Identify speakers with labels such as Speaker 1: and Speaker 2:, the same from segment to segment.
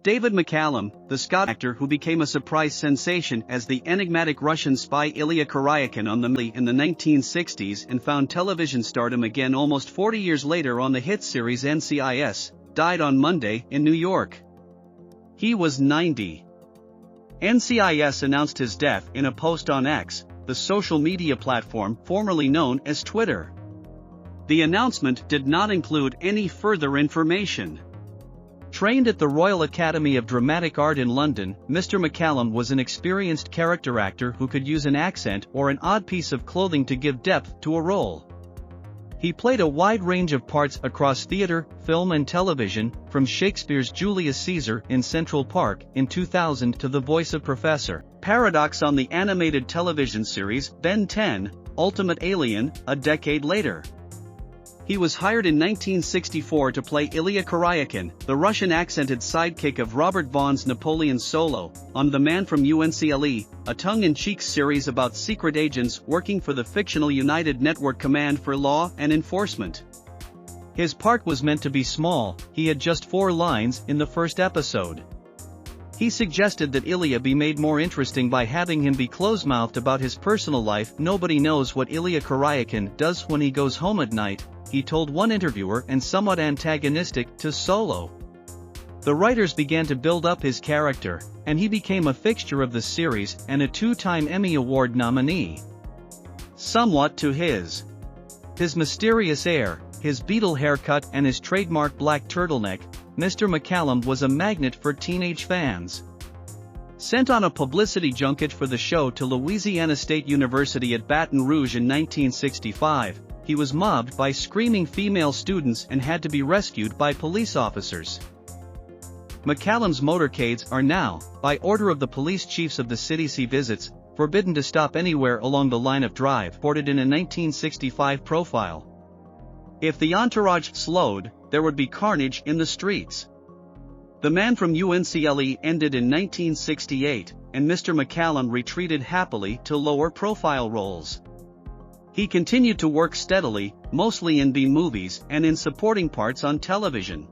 Speaker 1: David McCallum, the Scottish actor who became a surprise sensation as the enigmatic Russian spy Illya Kuryakin on the McCallum in the 1960s and found television stardom again almost 40 years later on the hit series NCIS, died on Monday in New York. He was 90. NCIS announced his death in a post on X, the social media platform formerly known as Twitter. The announcement did not include any further information. Trained at the Royal Academy of Dramatic Art in London, Mr. McCallum was an experienced character actor who could use an accent or an odd piece of clothing to give depth to a role. He played a wide range of parts across theatre, film and television, from Shakespeare's Julius Caesar in Central Park in 2000 to the voice of Professor Paradox on the animated television series Ben 10, Ultimate Alien, a decade later. He was hired in 1964 to play Illya Kuryakin, the Russian-accented sidekick of Robert Vaughan's Napoleon Solo, on The Man from U.N.C.L.E., a tongue-in-cheek series about secret agents working for the fictional United Network Command for Law and Enforcement. His part was meant to be small, he had just 4 lines in the first episode. He suggested that Illya be made more interesting by having him be close-mouthed about his personal life. "Nobody knows what Illya Kuryakin does when he goes home at night," he told one interviewer, and somewhat antagonistic to Solo. The writers began to build up his character, and he became a fixture of the series and a 2-time Emmy Award nominee. Somewhat to his mysterious air, his Beatle haircut and his trademark black turtleneck, Mr. McCallum was a magnet for teenage fans. Sent on a publicity junket for the show to Louisiana State University at Baton Rouge in 1965, he was mobbed by screaming female students and had to be rescued by police officers. McCallum's motorcades are now, by order of the police chiefs of the cities he visits, forbidden to stop anywhere along the line of drive, reported in a 1965 profile. If the entourage slowed, there would be carnage in the streets. The Man from U.N.C.L.E. ended in 1968, and Mr. McCallum retreated happily to lower-profile roles. He continued to work steadily, mostly in B-movies and in supporting parts on television.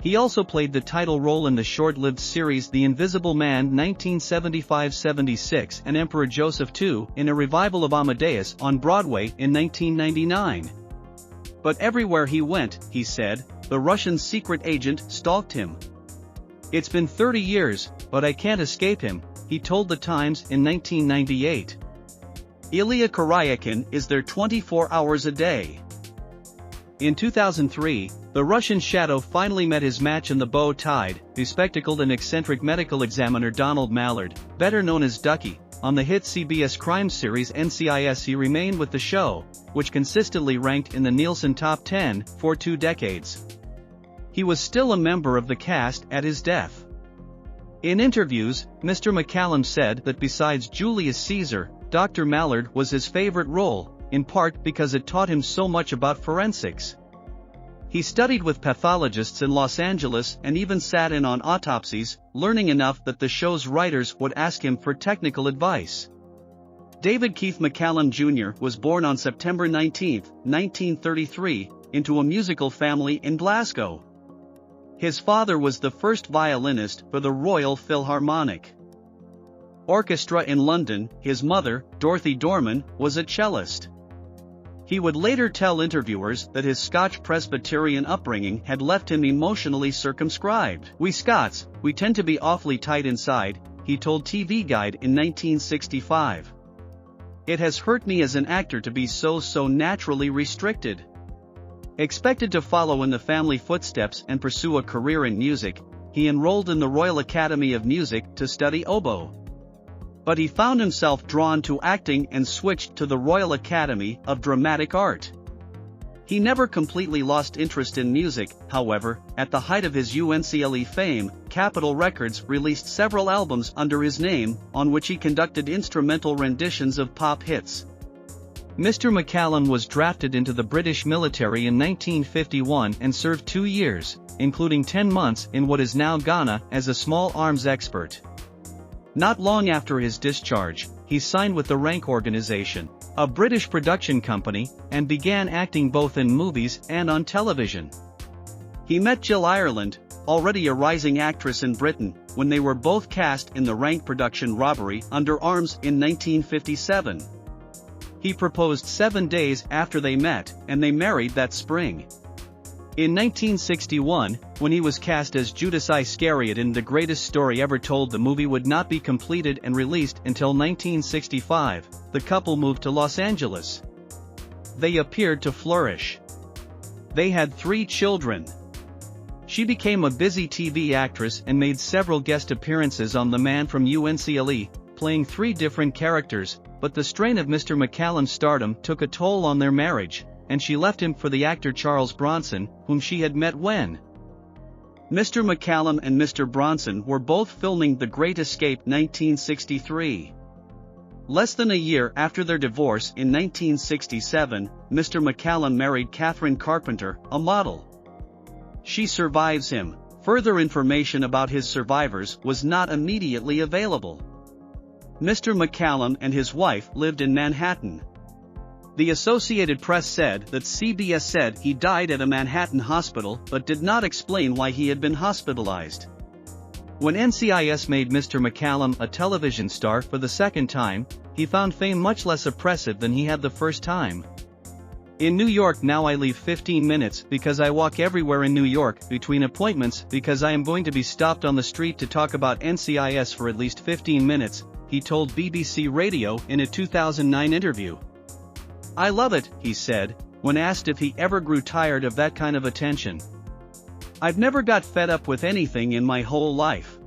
Speaker 1: He also played the title role in the short-lived series The Invisible Man 1975-76 and Emperor Joseph II in a revival of Amadeus on Broadway in 1999. But everywhere he went, he said, the Russian secret agent stalked him. "It's been 30 years, but I can't escape him," he told The Times in 1998. Illya Kuryakin is there 24 hours a day. In 2003, the Russian shadow finally met his match in the bow-tied, bespectacled and eccentric medical examiner Donald Mallard, better known as Ducky, on the hit CBS crime series NCIS. He remained with the show, which consistently ranked in the Nielsen Top 10 for 2 decades. He was still a member of the cast at his death. In interviews, Mr. McCallum said that besides Julius Caesar, Dr. Mallard was his favorite role, in part because it taught him so much about forensics. He studied with pathologists in Los Angeles and even sat in on autopsies, learning enough that the show's writers would ask him for technical advice. David Keith McCallum Jr. was born on September 19, 1933, into a musical family in Glasgow. His father was the first violinist for the Royal Philharmonic Orchestra in London. His mother, Dorothy Dorman, was a cellist. He would later tell interviewers that his Scotch Presbyterian upbringing had left him emotionally circumscribed. "We Scots, we tend to be awfully tight inside," he told TV Guide in 1965. "It has hurt me as an actor to be so naturally restricted." Expected to follow in the family footsteps and pursue a career in music, he enrolled in the Royal Academy of Music to study oboe. But he found himself drawn to acting and switched to the Royal Academy of Dramatic Art. He never completely lost interest in music, however. At the height of his U.N.C.L.E. fame, Capitol Records released several albums under his name, on which he conducted instrumental renditions of pop hits. Mr. McCallum was drafted into the British military in 1951 and served 2 years, including 10 months in what is now Ghana, as a small arms expert. Not long after his discharge, he signed with the Rank Organization, a British production company, and began acting both in movies and on television. He met Jill Ireland, already a rising actress in Britain, when they were both cast in the rank production Robbery Under Arms in 1957. He proposed 7 days after they met, and they married that spring. In 1961, when he was cast as Judas Iscariot in The Greatest Story Ever Told, the movie would not be completed and released until 1965, the couple moved to Los Angeles. They appeared to flourish. They had 3 children. She became a busy TV actress and made several guest appearances on The Man from U.N.C.L.E., playing 3 different characters, but the strain of Mr. McCallum's stardom took a toll on their marriage, and she left him for the actor Charles Bronson, whom she had met when Mr. McCallum and Mr. Bronson were both filming The Great Escape 1963. Less than a year after their divorce in 1967, Mr. McCallum married Catherine Carpenter, a model. She survives him. Further information about his survivors was not immediately available. Mr. McCallum and his wife lived in Manhattan. The Associated Press said that CBS said he died at a Manhattan hospital but did not explain why he had been hospitalized. When NCIS made Mr. McCallum a television star for the second time, he found fame much less oppressive than he had the first time. In New York now I leave 15 minutes because I walk everywhere in New York between appointments because I am going to be stopped on the street to talk about NCIS for at least 15 minutes, he told BBC Radio in a 2009 interview. I love it, he said, when asked if he ever grew tired of that kind of attention. I've never got fed up with anything in my whole life.